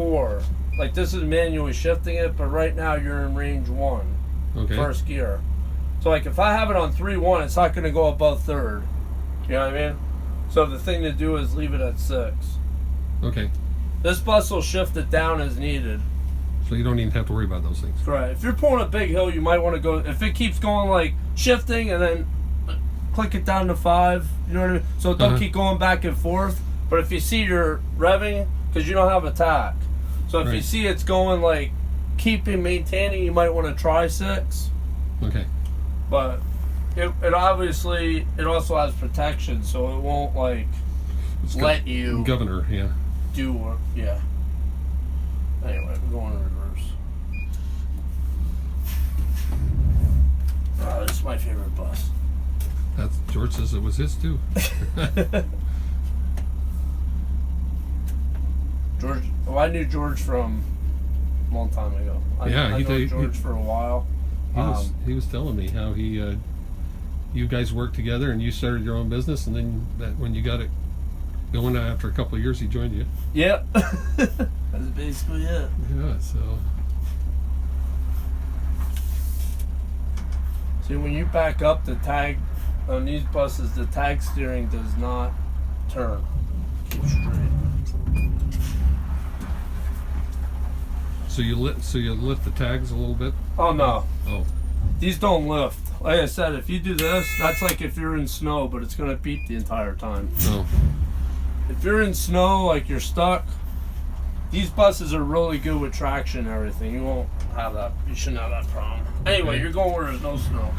4. Like, this is manually shifting it, but right now you're in range 1. Okay. First gear. So, like, if I have it on 3-1, it's not going to go above 3rd. You know what I mean? So the thing to do is leave it at 6. Okay. This bus will shift it down as needed. So you don't even have to worry about those things. Right. If you're pulling a big hill, you might want to go, if it keeps going like shifting and then click it down to 5, you know what I mean? So don't keep going back and forth. But if you see you're revving, because you don't have a tack. So if you see it's going like maintaining, you might want to try 6. Okay. But it obviously, it also has protection, so it won't like let you governor, do what, Anyway, we're going in reverse. Oh, this is my favorite bus. That's George says it was his too. George, well, I knew George from a long time ago. I know George for a while. He was telling me how he, you guys worked together and you started your own business, and then when you got it going after a couple of years, he joined you. Yeah, that's basically it. Yeah, so. See, when you back up, the tag on these buses, the tag steering does not turn. Keep straight. So you lift the tags a little bit? Oh no. Oh. These don't lift. Like I said, if you do this, that's like if you're in snow, but it's gonna beep the entire time. Oh. If you're in snow, like you're stuck, these buses are really good with traction and everything. You won't have that. You shouldn't have that problem. Anyway, you're going where there's no snow.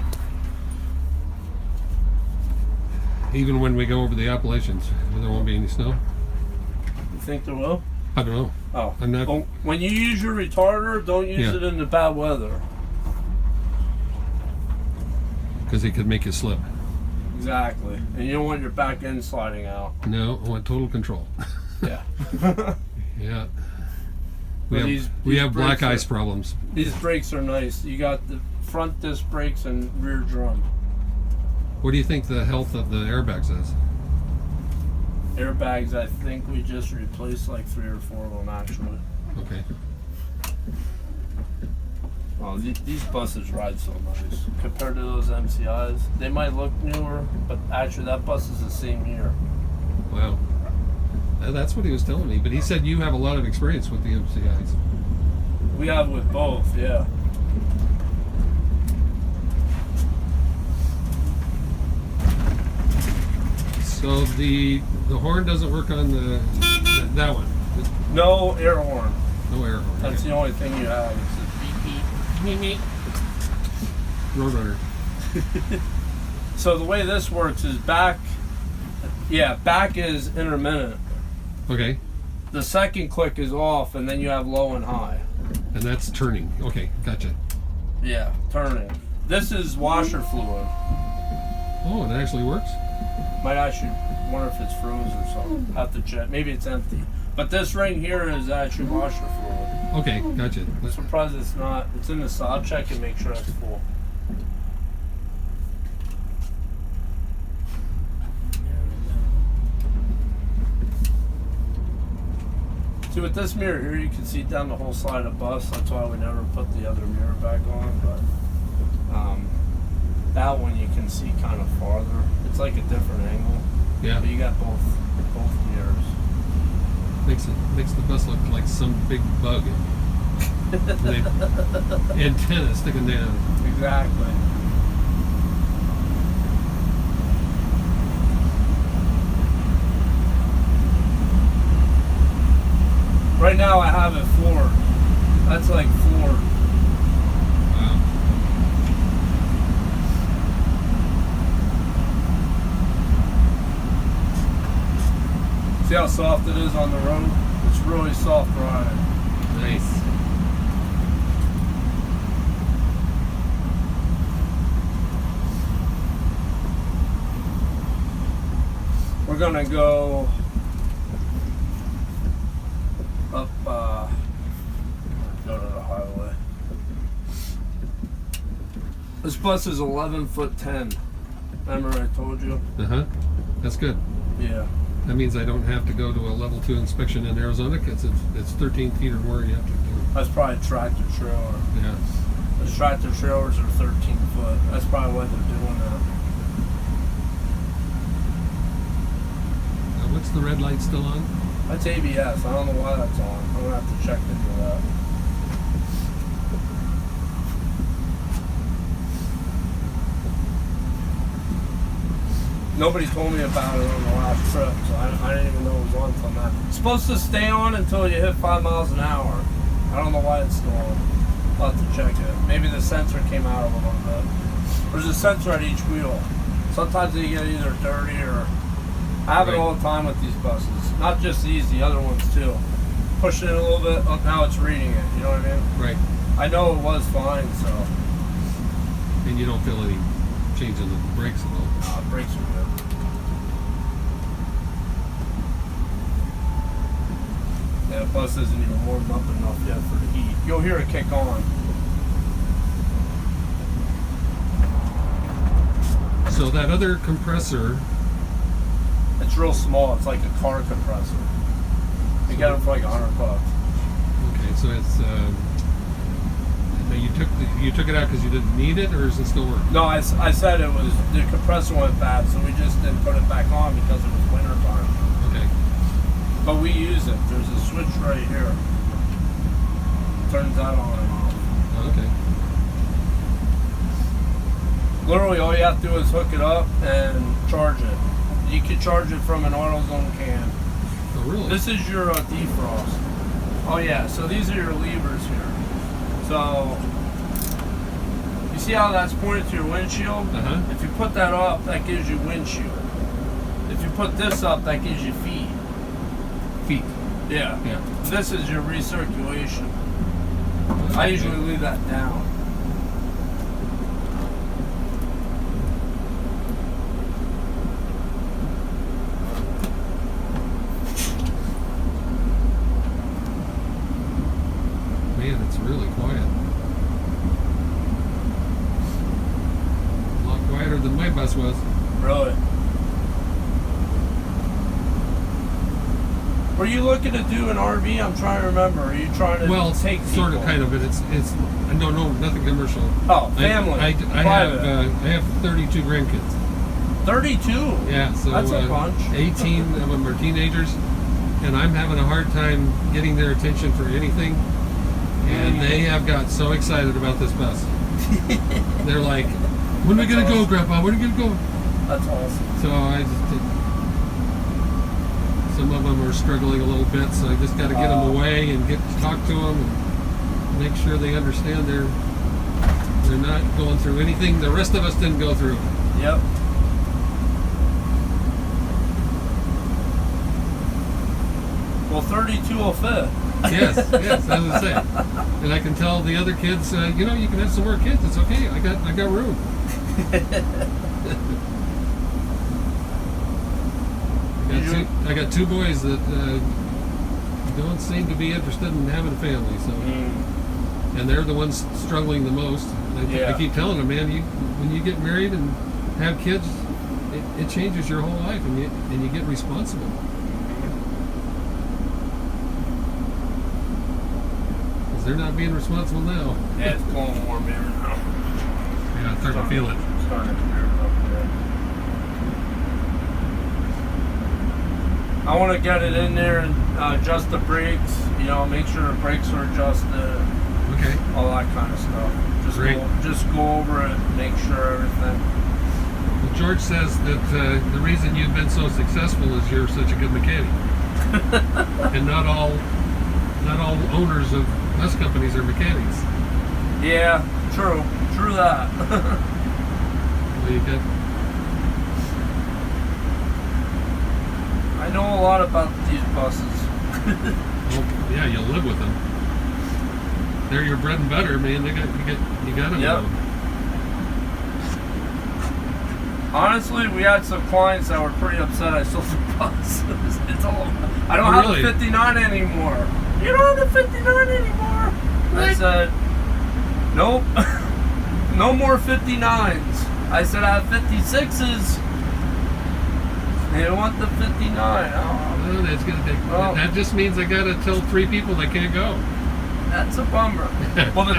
Even when we go over the Appalachians, there won't be any snow? You think there will? I don't know. Oh. I'm not... Well, when you use your retarder, don't use it in the bad weather. Because it could make you slip. Exactly. And you don't want your back end sliding out. No, I want total control. Yeah. Yeah. These We have black brakes ice problems. These brakes are nice. You got the front disc brakes and rear drum. What do you think the health of the airbags is? Airbags, I think we just replaced like 3 or 4 of them actually. Okay. Well, these buses ride so nice compared to those MCIs. They might look newer, but actually that bus is the same year. Wow. That's what he was telling me. But he said you have a lot of experience with the MCIs. We have with both, yeah. So the horn doesn't work on that one. No air horn. No air horn. That's the only thing you have. It's a beep beep. Roadrunner. So the way this works is back is intermittent. Okay. The second click is off, and then you have low and high. And that's turning. Okay, gotcha. Yeah, turning. This is washer fluid. Oh, it actually works? Might actually wonder if it's froze or something. Have to check. Maybe it's empty. But this ring here is actually washer fluid. Okay, gotcha. I'm surprised it's not. It's in the saw. Check and make sure it's full. See, with this mirror here, you can see down the whole side of the bus. That's why we never put the other mirror back on. But that one you can see kind of farther. It's like a different angle. Yeah. But you got both mirrors. Makes the bus look like some big bug. Antenna sticking down. Exactly. Right now I have it floored. That's like floored. Wow. See how soft it is on the road? It's really soft riding. Nice. We're gonna go up, go to the highway. This bus is 11'10". Remember I told you? Uh-huh. That's good. Yeah. That means I don't have to go to a level 2 inspection in Arizona because it's 13 feet or more you have to do. That's probably tractor trailer. Yeah. The tractor trailers are 13 foot. That's probably why they're doing that. What's the red light still on? That's ABS. I don't know why that's on. I'm gonna have to check into that. Nobody told me about it on the last trip, so I didn't even know it was on until now. It's supposed to stay on until you hit 5 miles an hour. I don't know why it's still on. I'll have to check it. Maybe the sensor came out a little bit. There's a sensor at each wheel. Sometimes they get either dirty or... I have it all the time with these buses. Not just these, the other ones too. Pushing it a little bit, now it's reading it. You know what I mean? Right. I know it was fine, so... And you don't feel any change in the brakes at all? The brakes are good. Yeah, the bus isn't even warmed up enough yet for the heat. You'll hear it kick on. So that other compressor... It's real small. It's like a car compressor. You get them for like $100. Okay, so it's... you took it out because you didn't need it, or is it still working? No, I said it was... The compressor went bad, so we just didn't put it back on because it was winter time. Okay. But we use it. There's a switch right here. Turns that on and off. Okay. Literally, all you have to do is hook it up and charge it. You can charge it from an AutoZone can. Oh, really? This is your defrost. Oh yeah, so these are your levers here. So, you see how that's pointed to your windshield? Uh-huh. If you put that up, that gives you windshield. If you put this up, that gives you feet. Feet. Yeah. Yeah. This is your recirculation. I usually leave that down. Man, it's really quiet. A lot quieter than my bus was. Really? Were you looking to do an RV? I'm trying to remember. Are you trying to take people? Sort of, kind of, but it's no, nothing commercial. Oh, family. I have 32 grandkids. 32? Yeah, so That's a bunch. 18 of them are teenagers, and I'm having a hard time getting their attention for anything. And they have got so excited about this bus. They're like, when are we going to go, Grandpa? When are we going to go? That's awesome. So I just did. Some of them are struggling a little bit, so I just got to get them away and talk to them and make sure they understand they're not going through anything the rest of us didn't go through. Yep. Well, 32 will fit. Yes, as I say. And I can tell the other kids, you can have some more kids. It's okay. I got room. I got two boys that don't seem to be interested in having a family. So, and they're the ones struggling the most. And I keep telling them, man, when you get married and have kids, it changes your whole life, and you get responsible. They're not being responsible now. Yeah, it's blowing warm air now. Yeah, I'm starting to feel it. Starting to clear up there. I want to get it in there and adjust the brakes. Make sure the brakes are adjusted. Okay. All that kind of stuff. Just go over it, make sure everything. Well, George says that the reason you've been so successful is you're such a good mechanic. And not all owners of bus companies are mechanics. Yeah, true that. Well, you got... I know a lot about these buses. Well, yeah, you live with them. They're your bread and butter, man. You got to know them. Honestly, we had some clients that were pretty upset I sold the bus. I don't have the 59 anymore. You don't have the 59 anymore. I said, nope. No more 59s. I said I have 56s. They want the 59. Oh, Oh, that's gonna take. Oh. That just means I gotta tell 3 people they can't go. that's a bummer. Well, the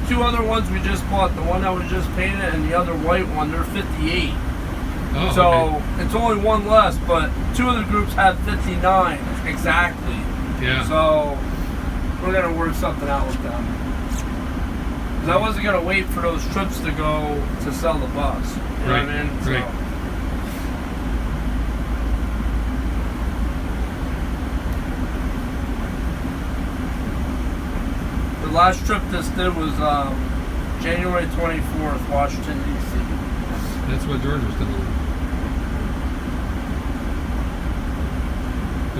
two other ones we just bought, the one that was just painted and the other white one, they're 58. Oh, So okay. it's only one less, but 2 of the groups have 59 exactly. Yeah. So we're gonna work something out with them. 'Cause I wasn't gonna wait for those trips to go to sell the bus. You know Right, what I mean? right. The last trip this did was January 24th, Washington D.C. That's what George was telling me.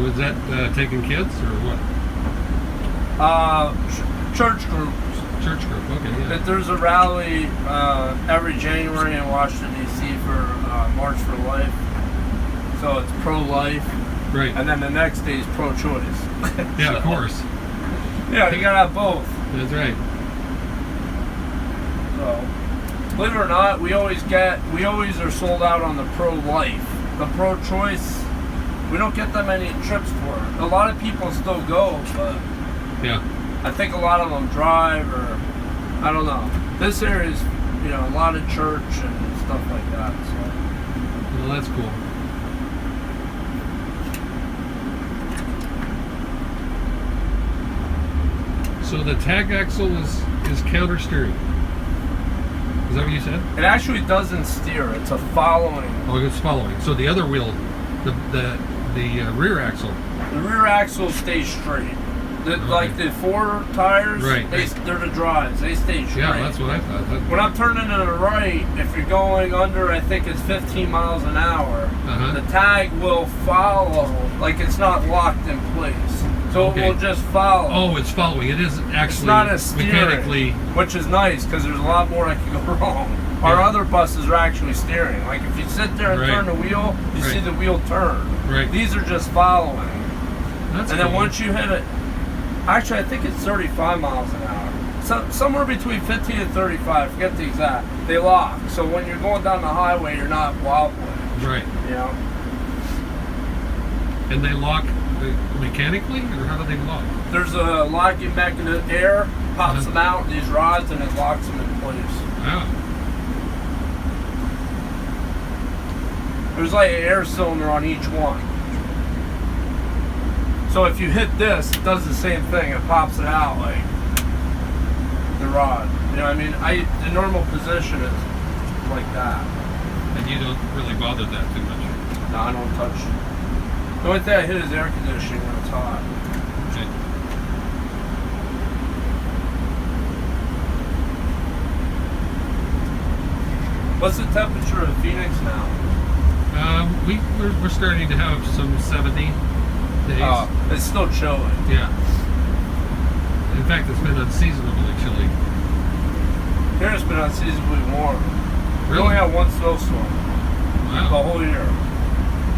Was that taking kids or what? Church groups. Church group. Okay. Yeah. That there's a rally every January in Washington D.C. for March for Life. So it's pro-life, Right. and then the next day is pro-choice. Yeah. So, Of course. Yeah, you gotta have both. That's right. So, believe it or not, we always are sold out on the pro-life. The pro-choice, we don't get that many trips for it. A lot of people still go, but Yeah. I think a lot of them drive, or I don't know. This area is, a lot of church and stuff like that. So. Well, that's cool. So the tag axle is counter steering. Is that what you said? It actually doesn't steer. It's a following. Oh, it's following. So the other wheel, the rear axle. The rear axle stays straight. Okay. Like the 4 tires, Right. they're the drives. They stay straight. Yeah, that's what I thought. When I'm turning to the right, if you're going under, I think it's 15 miles an hour, Uh-huh. the tag will follow, like it's not locked in place. So Okay. it will just follow. Oh, it's following. It isn't actually It's not a steering, mechanically. which is nice because there's a lot more that can go wrong. Our Yeah. other buses are actually steering. Like if you sit there and Right. turn the wheel, you see Right. the wheel turn. Right. These are just following. That's And cool. then once you hit it, actually I think it's 35 miles an hour. So, somewhere between 15 and 35, I forget the exact. They lock. So when you're going down the highway, you're not wobbling. Right. You know? And they lock mechanically, or how do they lock? There's a locking mechanism. Air pops Uh-huh. them out, these rods, and it locks them in place. Wow. There's like an air cylinder on each one. So if you hit this, it does the same thing. It pops it out like the rod. You know what I mean? The normal position is like that. And you don't really bother that too much. No, I don't touch it. The only thing I hit is air conditioning when it's hot. Okay. What's the temperature of Phoenix now? We're starting to have some 70 days. Oh, it's still chilly. Yeah. In fact, it's been unseasonably chilly. Here it's been unseasonably warm. We Really? only had one snowstorm the Wow. whole year.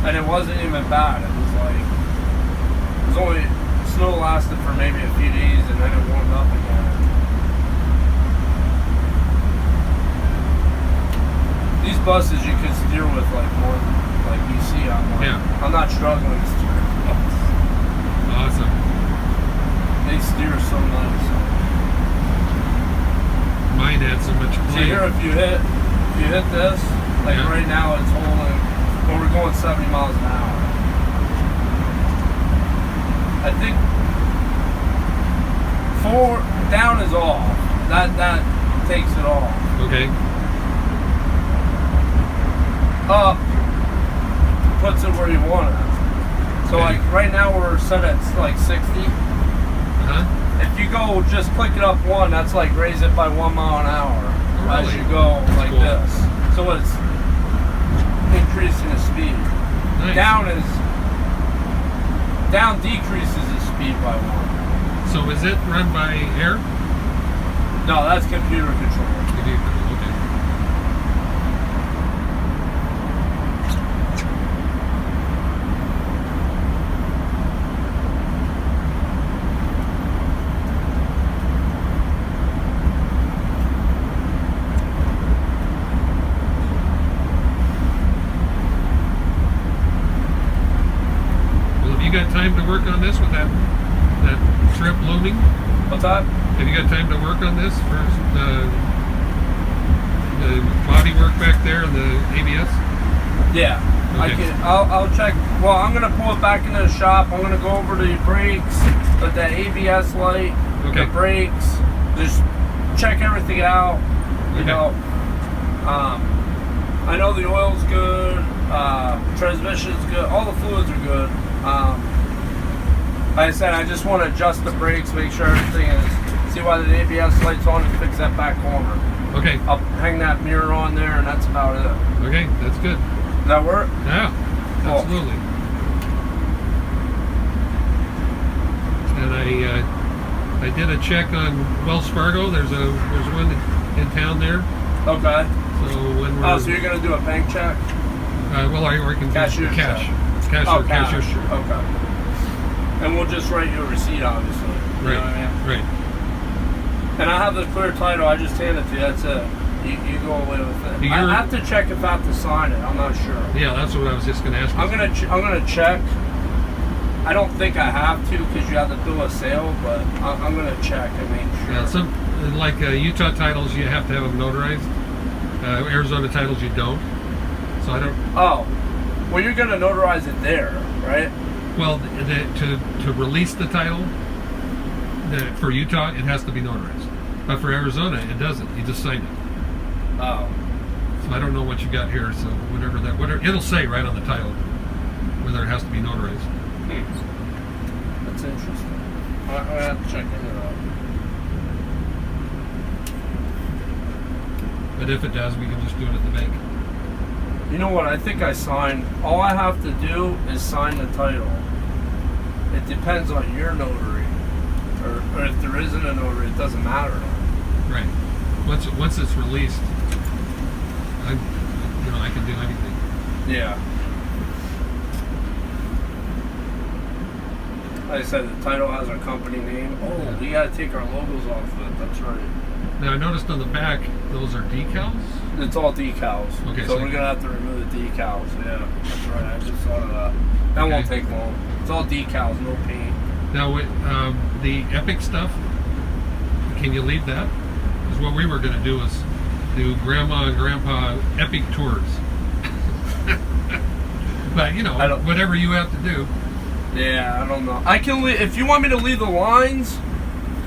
And it wasn't even bad. It was only, snow lasted for maybe a few days and then it warmed up again. These buses you can steer with like more like you see on one. Yeah. I'm not struggling to steer. Awesome. They steer so nice. Mine had so much play. See here, if you hit this, like Yeah. right now it's holding, well, we're going 70 miles an hour. I think down is off. That takes it off. Okay. Up puts it where you want it. So Okay. like right now we're set at like 60. Uh-huh. If you go just click it up 1, that's like raise it by 1 mile an hour as really? you go like cool. this. So it's increasing the speed. Nice. Down decreases the speed by 1. So is it run by air? No, that's computer control. Okay. filming? What's that? Have you got time to work on this for the body work back there and the ABS? Yeah. Okay. I'll check. Well, I'm gonna pull it back into the shop. I'm gonna go over the brakes, but the ABS light, Okay. the brakes, just check everything out. You Okay. know, I know the oil's good, transmission's good, all the fluids are good. Like I said, I just want to adjust the brakes, make sure everything is. See why the ABS light's on, and fix that back corner. Okay. I'll hang that mirror on there, and that's about it. Okay, that's good. Does that work? Yeah, Cool. absolutely. And I did a check on Wells Fargo. There's one in town there. Okay. So when we're So you're gonna do a bank check? or I can do Cashier cash. check. Cashier, Cash. cashier. Okay. And we'll just write you a receipt, obviously. You Right. know what I mean? Right. And I have the clear title. I just hand it to you. That's it. You go away with it. I have to check if I have to sign it. I'm not sure. Yeah, that's what I was just going to ask you. I'm gonna check. I don't think I have to because you have the bill of sale, but I'm gonna check and make sure. Yeah, some like Utah titles, you have to have them notarized. Arizona titles, you don't. So I don't. Oh, well, you're gonna notarize it there, right? Well, to release the title for Utah, it has to be notarized. But for Arizona, it doesn't. You just sign it. Oh. So I don't know what you got here. So whatever it'll say right on the title whether it has to be notarized. That's interesting. I have to check into that. But if it does, we can just do it at the bank. You know what? I think I signed. All I have to do is sign the title. It depends on your notary, or if there isn't a notary, it doesn't matter. Right. Once it's released, I can do anything. Yeah. Like I said, the title has our company name. Oh, Yeah. we gotta take our logos off of it. That's right. Now I noticed on the back those are decals. It's all decals. Okay, So so- we're gonna have to remove the decals. Yeah, that's right. I just thought of that. That won't Okay. take long. It's all decals, no paint. Now the Epic stuff, can you leave that? Because what we were going to do is do Grandma and Grandpa Epic tours. But I don't- whatever you have to do. Yeah, I don't know. I can leave, if you want me to leave the lines,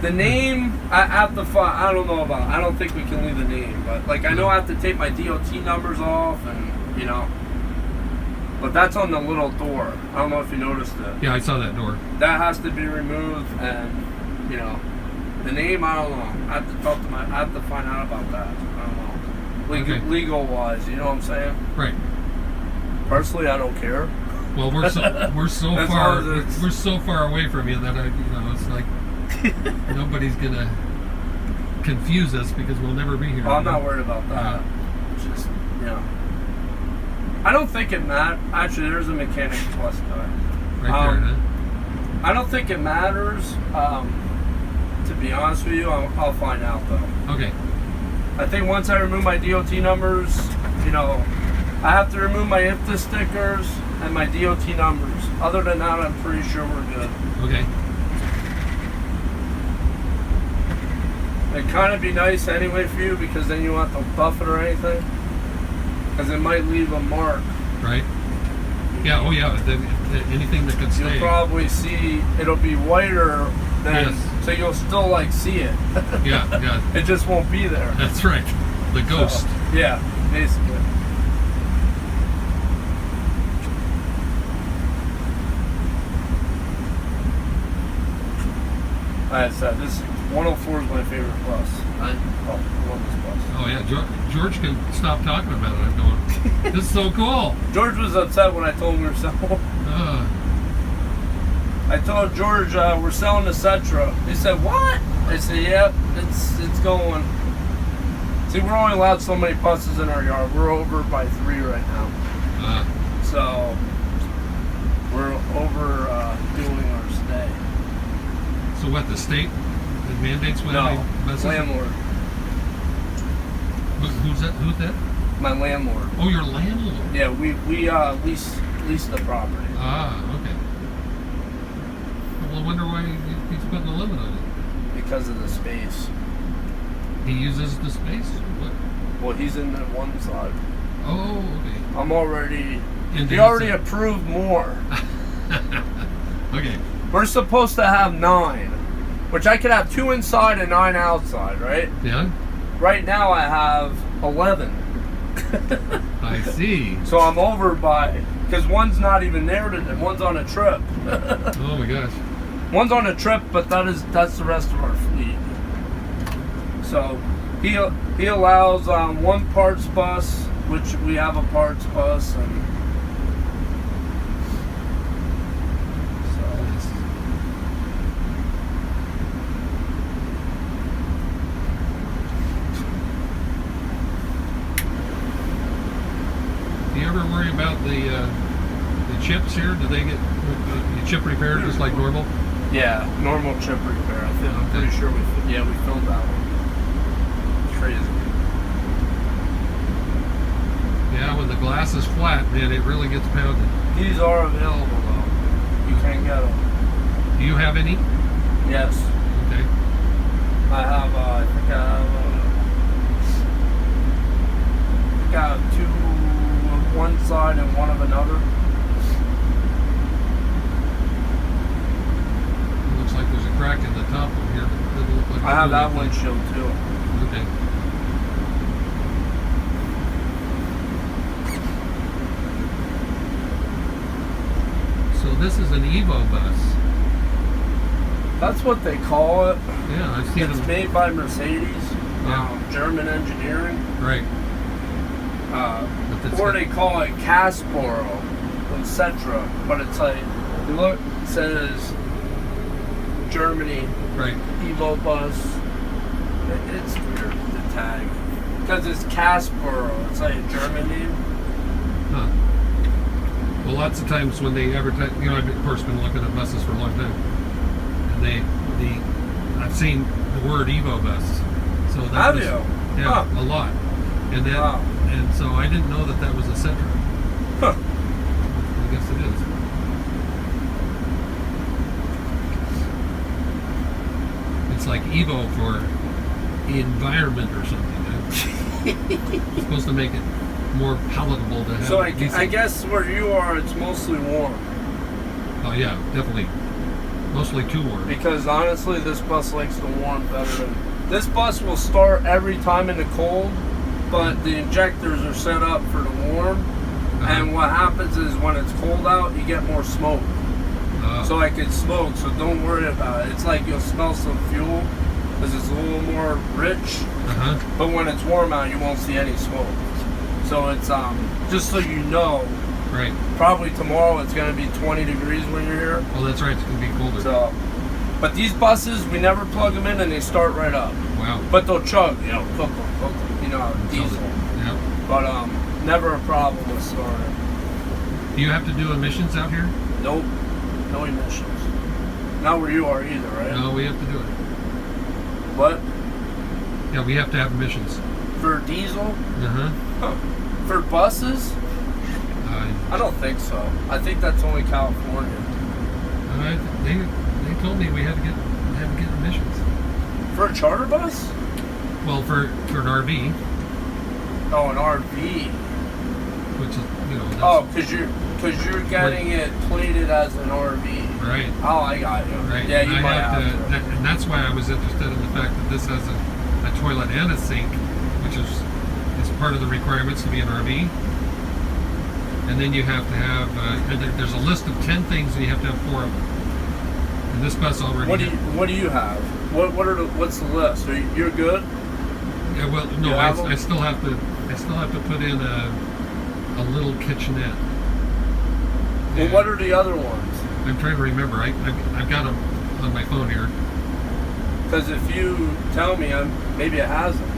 the name. I have to find. I don't know about. I don't think we can leave the name, but like I know I have to take my DOT numbers off, and But that's on the little door. I don't know if you noticed it. Yeah, I saw that door. That has to be removed, and the name. I don't know. I have to talk to I have to find out about that. I don't know. Okay. Legal wise, you know what I'm saying? Right. Personally, I don't care. Well, we're so As far long as it's- we're so far away from you that it's like nobody's gonna confuse us because we'll never be here. Well, I'm not worried about that. Just I don't think it matters. Actually, there's a Mechanics Plus guy. Right there, huh? I don't think it matters. To be honest with you, I'll find out though. Okay. I think once I remove my DOT numbers, I have to remove my IFTA stickers and my DOT numbers. Other than that, I'm pretty sure we're good. Okay. It'd kind of be nice anyway for you because then you won't have to buff it or anything. Because it might leave a mark. Right. Yeah. Oh, yeah. Anything that can stay. You'll probably see it'll be whiter than, Yes. so you'll still see it. Yeah. Yeah. It just won't be there. That's right. The ghost. So, yeah, basically. Like I said, this 104 is my favorite bus. I love this bus. Oh yeah. George can stop talking about it. I'm going. This is so cool. George was upset when I told him we were selling. I told George we're selling the Setra. He said, "What?" I said, "Yep, it's going." See, we're only allowed so many buses in our yard. We're over by 3 right now, so we're over doing our stay. So what? The state mandates when No, they buses? landlord. Who's that? Who's that? My landlord. Oh, your landlord. Yeah, we lease the property. Ah, okay. Well, I wonder why he's putting a limit on it. because of the space. He uses the space? What? Well, he's in the one side. Oh, okay. I'm already... Into He already his- approved more. Okay. We're supposed to have 9, which I could have 2 inside and 9 outside, right? Yeah? Right now I have 11. I see. So I'm over by... Because one's not even there today. One's on a trip. Oh my gosh. One's on a trip, but that's the rest of our fleet. So he allows one parts bus, which we have a parts bus, and Do you ever worry about the chips here? Do they get the chip repaired just like normal? yeah, normal chip repair. I'm Okay. pretty sure we filled that one. It's crazy. Yeah, when the glass is flat, man, it really gets pounded. These are available though. You can get them. Do you have any? Yes, Okay. I have. I think I have 2 of one side and 1 of another. It looks like there's a crack in the top one here. But it doesn't look like I have that one. windshield too. Okay. So this is an Evo bus. That's what they call it. Yeah, I've seen It's them. made by Mercedes, Yeah. German engineering, Right. But it's or got- they call it Casporo, etc. But it's like, you look, it says Germany Right. Evo bus. It's weird, the tag, because it's Casporo. It's like a German name. Huh. Well, lots of times when they advertise, you know, I've of course been looking at buses for a long time, and I've seen the word Evo bus. So that Have was, you? yeah, Huh. a lot, and then Wow. and so I didn't know that was a Sentra. Huh. I guess it is. It's like Evo for environment or something. It's supposed to make it more palatable to have. So I decent- guess where you are, it's mostly warm. Oh yeah, definitely. Mostly too warm. Because honestly, this bus likes the warm better than... This bus will start every time in the cold, but the injectors are set up for the warm. And what happens is when it's cold out, you get more smoke. So I can smoke, so don't worry about it. It's like you'll smell some fuel because it's a little more rich. But when it's warm out, you won't see any smoke. So it's just so you know, Right. probably tomorrow it's going to be 20 degrees when you're here. Oh, that's right. It's gonna be colder. So, but these buses, we never plug them in and they start right up. Wow. But they'll chug, you know, cook them, you know, diesel. Yeah. But never a problem with starting. Do you have to do emissions out here? Nope, no emissions. Not where you are either, right? No, we have to do it. What? Yeah, we have to have emissions. For diesel? Uh-huh. Huh. For buses? I don't think so. I think that's only California. They told me we had to get emissions. For a charter bus? Well, for an RV, Oh, an RV. which is that's, Oh, because you're getting it plated as an RV. right. Oh, I got you. Right. Yeah, and you I might have to. and that's why I was interested in the fact that this has a toilet and a sink, which is part of the requirements to be an RV. And then you have to have, there's a list of 10 things, and you have to have 4 of them. And this bus already. What do you have? What's the list? You're good? Yeah, well, no, You have them? I still have to put in a little kitchenette. Well, And what are the other ones? I'm trying to remember. I've got them on my phone here. Because if you tell me, maybe it has them.